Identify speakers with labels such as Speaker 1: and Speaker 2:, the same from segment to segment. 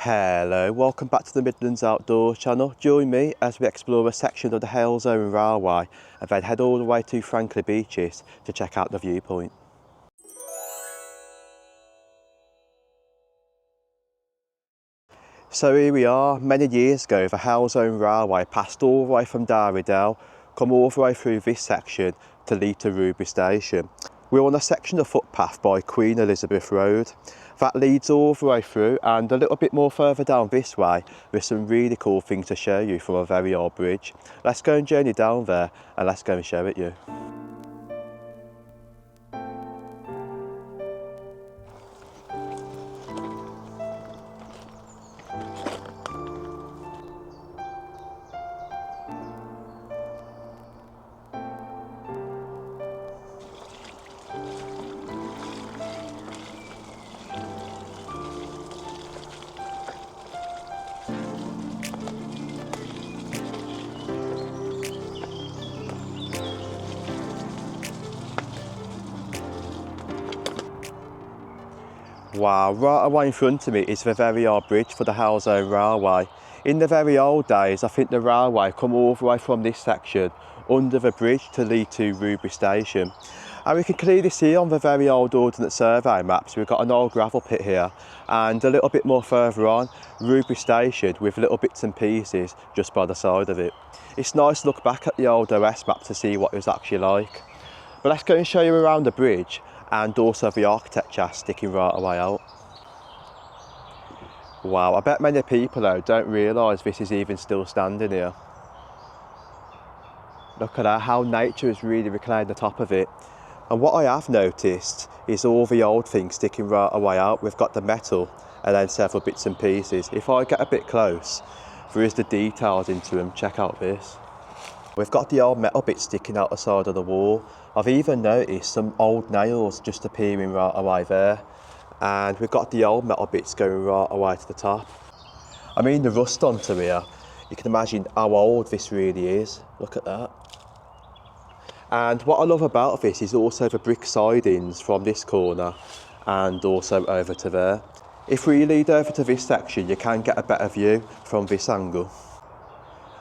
Speaker 1: Hello, welcome back to the Midlands Outdoors channel. Join me as we explore a section of the Halesowen Railway and then head all the way to Frankley Beeches to check out the viewpoint. So here we are. Many years ago the Halesowen Railway passed all the way from Darrydale, come all the way through this section to lead to Ruby Station. We're on a section of footpath by Queen Elizabeth Road. That leads all the way through, and a little bit more further down this way there's some really cool things to show you from a very old bridge. Let's go and journey down there and let's go and show it you. Wow, right away in front of me is the very old bridge for the Halesowen Railway. In the very old days, I think the railway come all the way from this section under the bridge to lead to Ruby Station. And we can clearly see on the very old Ordnance Survey maps, we've got an old gravel pit here, and a little bit more further on, Ruby Station with little bits and pieces just by the side of it. It's nice to look back at the old OS map to see what it was actually like. But let's go and show you around the bridge and also the architecture sticking right away out. Wow, I bet many people though don't realise this is even still standing here. Look at that, how nature has really reclaimed the top of it. And what I have noticed is all the old things sticking right away out. We've got the metal and then several bits and pieces. If I get a bit close, there is the details into them. Check out this. We've got the old metal bits sticking out the side of the wall. I've even noticed some old nails just appearing right away there. And we've got the old metal bits going right away to the top. I mean, the rust onto here, you can imagine how old this really is. Look at that. And what I love about this is also the brick sidings from this corner and also over to there. If we lead over to this section, you can get a better view from this angle.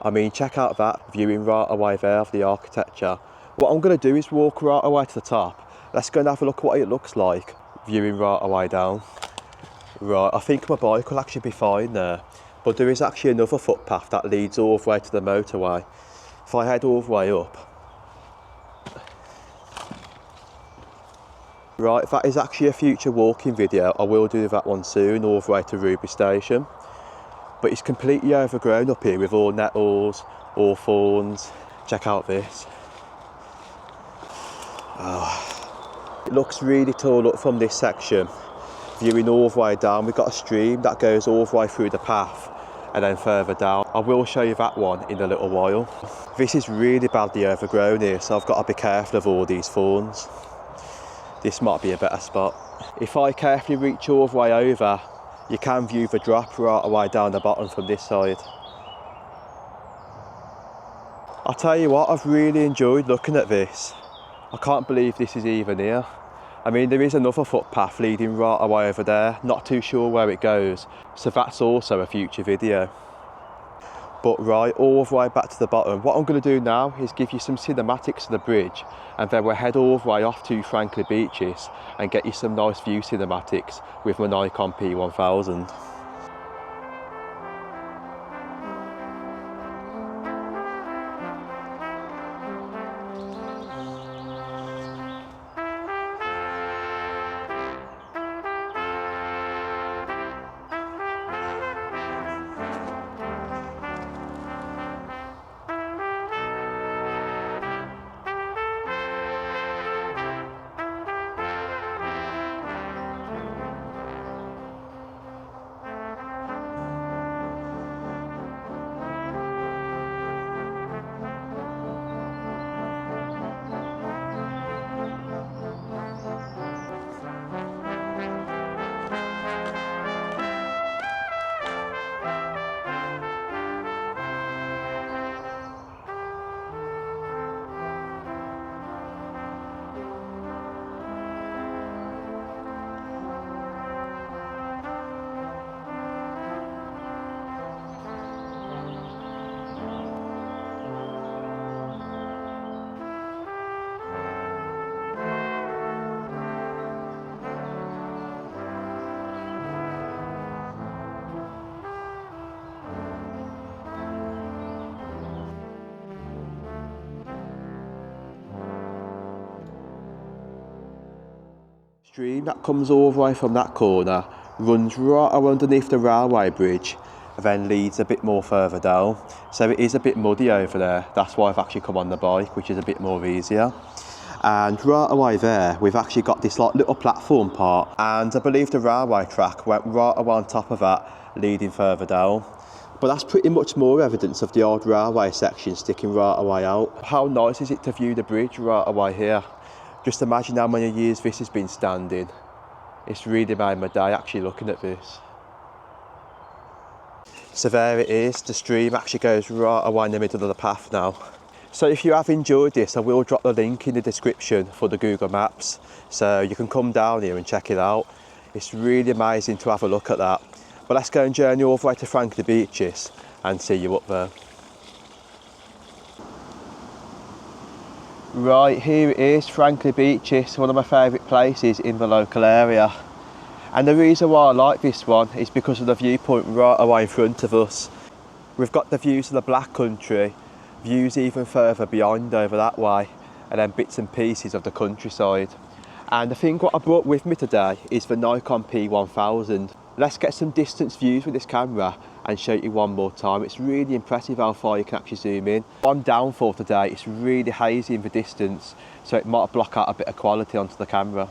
Speaker 1: I mean, check out that viewing right away there of the architecture. What I'm going to do is walk right away to the top. Let's go and have a look at what it looks like viewing right away down. Right, I think my bike will actually be fine there, but there is actually another footpath that leads all the way to the motorway. If I head all the way up. Right, that is actually a future walking video. I will do that one soon, all the way to Ruby Station. But it's completely overgrown up here with all nettles, all thorns. Check out this. Oh, it looks really tall up from this section. Viewing all the way down, we've got a stream that goes all the way through the path and then further down. I will show you that one in a little while. This is really badly overgrown here, so I've got to be careful of all these thorns. This might be a better spot. If I carefully reach all the way over, you can view the drop right away down the bottom from this side. I'll tell you what, I've really enjoyed looking at this. I can't believe this is even here. I mean, there is another footpath leading right away over there, not too sure where it goes, so that's also a future video. But right, all the way back to the bottom, what I'm going to do now is give you some cinematics of the bridge, and then we'll head all the way off to Frankley Beeches and get you some nice view cinematics with my Nikon P1000. stream that comes all the way from that corner, runs right underneath the railway bridge, and then leads a bit more further down. So it is a bit muddy over there. That's why I've actually come on the bike, which is a bit more easier. And right away there, we've actually got this like little platform part, and I believe the railway track went right away on top of that, leading further down. But that's pretty much more evidence of the old railway section sticking right away out. How nice is it to view the bridge right away here? Just imagine how many years this has been standing. It's really made my day actually looking at this. So there it is, the stream actually goes right away in the middle of the path now. So if you have enjoyed this, I will drop the link in the description for the Google Maps, so you can come down here and check it out. It's really amazing to have a look at that. But let's go and journey all the way to Frankley Beeches and see you up there. Right, here it is, Frankley Beeches, one of my favourite places in the local area. And the reason why I like this one is because of the viewpoint right away in front of us. We've got the views of the Black Country, views even further beyond over that way, and then bits and pieces of the countryside. And I think what I brought with me today is the Nikon P1000. Let's get some distance views with this camera and show you one more time. It's really impressive how far you can actually zoom in. One downfall today, it's really hazy in the distance, so it might block out a bit of quality onto the camera.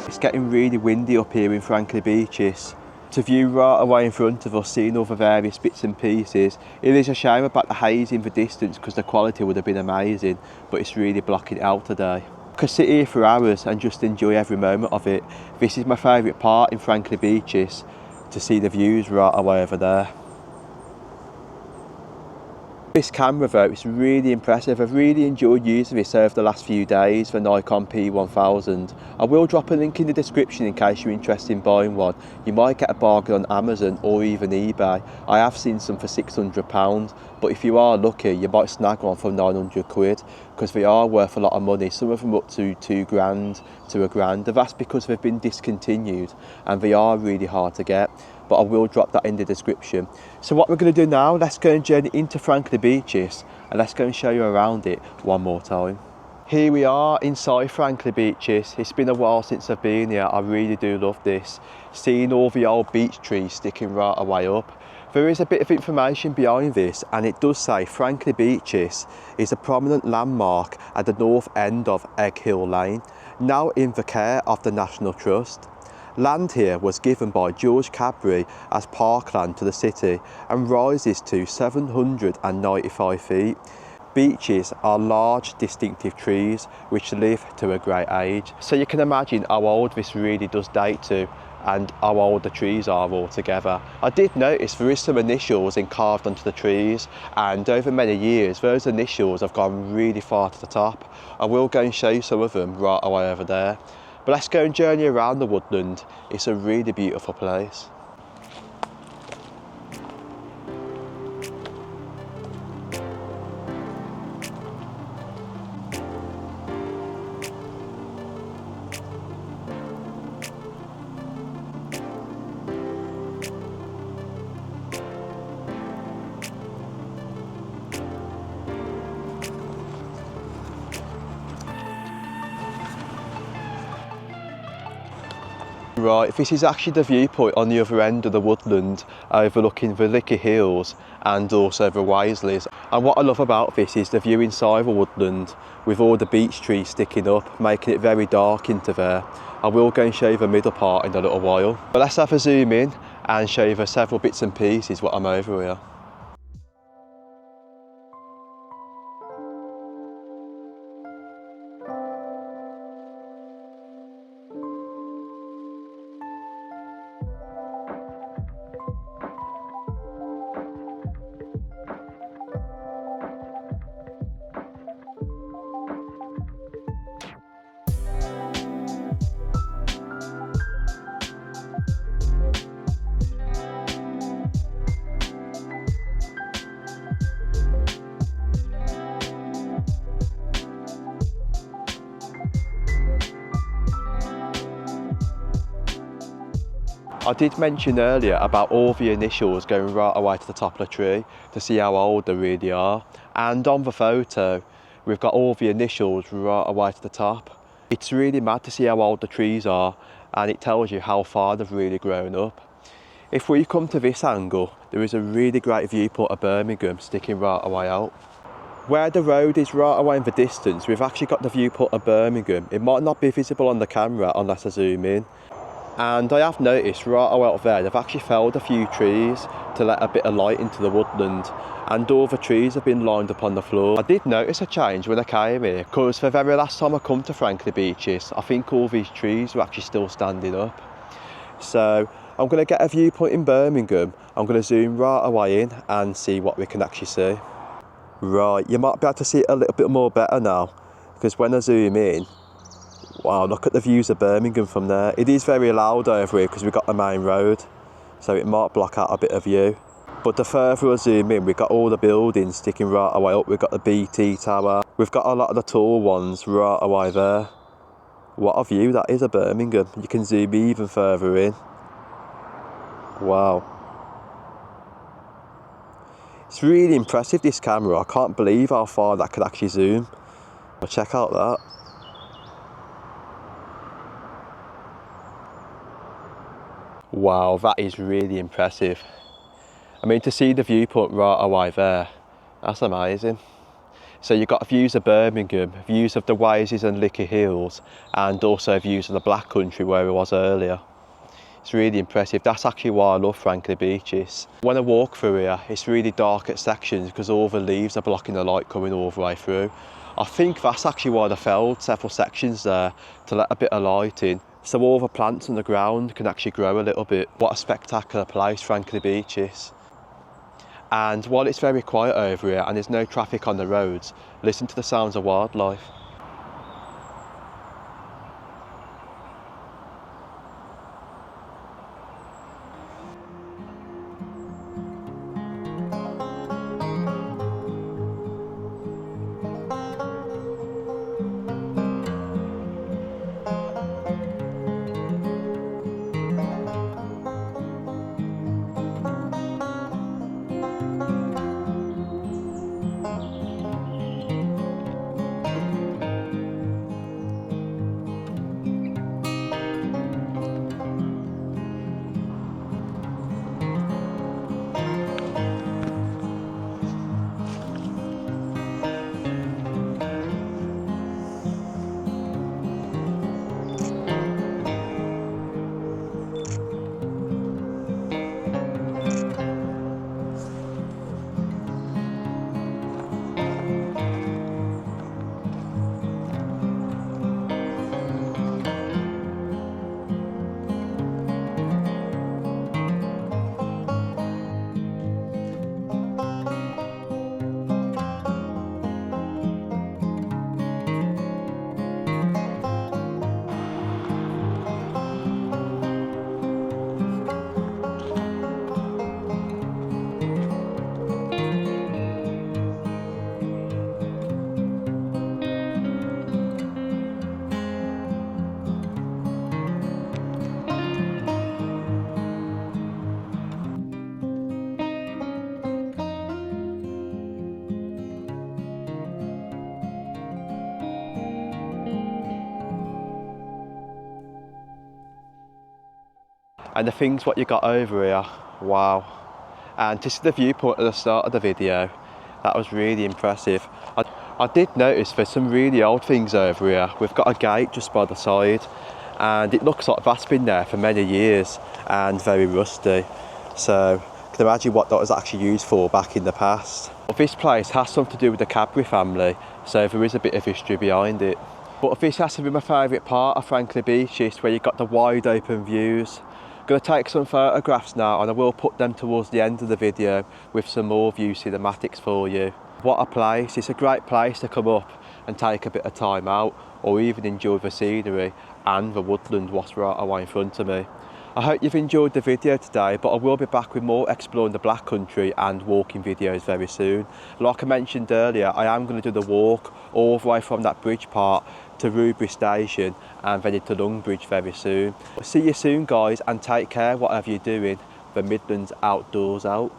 Speaker 1: It's getting really windy up here in Frankley Beeches. To view right away in front of us, seeing all the various bits and pieces, it is a shame about the haze in the distance because the quality would have been amazing, but it's really blocking it out today. I could sit here for hours and just enjoy every moment of it. This is my favourite part in Frankley Beeches, to see the views right away over there. This camera though, it's really impressive. I've really enjoyed using this over the last few days, the Nikon P1000. I will drop a link in the description in case you're interested in buying one. You might get a bargain on Amazon or even eBay. I have seen some for £600, but if you are lucky, you might snag one for 900 quid, because they are worth a lot of money. Some of them up to 2 grand to a grand. That's because they've been discontinued and they are really hard to get. But I will drop that in the description. So what we're going to do now, let's go and journey into Frankley Beeches and let's go and show you around it one more time. Here we are inside Frankley Beeches. It's been a while since I've been here. I really do love this. Seeing all the old beech trees sticking right away up. There is a bit of information behind this, and it does say Frankley Beeches is a prominent landmark at the north end of Egg Hill Lane, now in the care of the National Trust. Land here was given by George Cadbury as parkland to the city and rises to 795 feet. Beeches are large distinctive trees which live to a great age. So you can imagine how old this really does date to and how old the trees are altogether. I did notice there is some initials carved onto the trees, and over many years those initials have gone really far to the top. I will go and show you some of them right away over there. But let's go and journey around the woodland. It's a really beautiful place. Right, this is actually the viewpoint on the other end of the woodland, overlooking the Licky Hills and also the Waisleys. And what I love about this is the view inside the woodland with all the beech trees sticking up, making it very dark into there. I will go and show you the middle part in a little while. But let's have a zoom in and show you the several bits and pieces what I'm over here. I did mention earlier about all the initials going right away to the top of the tree to see how old they really are. And on the photo, we've got all the initials right away to the top. It's really mad to see how old the trees are, and it tells you how far they've really grown up. If we come to this angle, there is a really great viewpoint of Birmingham sticking right away out. Where the road is right away in the distance, we've actually got the viewpoint of Birmingham. It might not be visible on the camera unless I zoom in. And I have noticed right away out there, they've actually felled a few trees to let a bit of light into the woodland, and all the trees have been lined up on the floor. I did notice a change when I came here, because the very last time I come to Frankley Beeches, I think all these trees were actually still standing up. So I'm going to get a viewpoint in Birmingham. I'm going to zoom right away in and see what we can actually see. Right, you might be able to see it a little bit more better now, because when I zoom in, wow, look at the views of Birmingham from there. It is very loud over here because we've got the main road, so it might block out a bit of view. But the further I zoom in, we've got all the buildings sticking right away up. We've got the BT Tower. We've got a lot of the tall ones right away there. What a view that is of Birmingham. You can zoom even further in. Wow. It's really impressive, this camera. I can't believe how far that could actually zoom. But check out that. Wow, that is really impressive. I mean, to see the viewpoint right away there, that's amazing. So you've got views of Birmingham, views of the Waisleys and Licky Hills, and also views of the Black Country where I was earlier. It's really impressive. That's actually why I love Frankley Beeches. When I walk through here, it's really dark at sections because all the leaves are blocking the light coming all the way through. I think that's actually why they felled several sections there, to let a bit of light in, so all the plants on the ground can actually grow a little bit. What a spectacular place Frankley Beeches. And while it's very quiet over here and there's no traffic on the roads, listen to the sounds of wildlife. And the things what you got over here, wow. And to see the viewpoint at the start of the video, that was really impressive. I did notice there's some really old things over here. We've got a gate just by the side, and it looks like that's been there for many years and very rusty. So you can imagine what that was actually used for back in the past. This place has something to do with the Cadbury family, so there is a bit of history behind it. But this has to be my favourite part of Frankley Beeches, where you've got the wide open views. I'm going to take some photographs now, and I will put them towards the end of the video with some more view cinematics for you. What a place. It's a great place to come up and take a bit of time out, or even enjoy the scenery and the woodland what's right away in front of me. I hope you've enjoyed the video today, but I will be back with more exploring the Black Country and walking videos very soon. Like I mentioned earlier, I am going to do the walk all the way from that bridge part to Rubery Station and then into Longbridge very soon. See you soon guys, and take care whatever you're doing. The Midlands Outdoors out.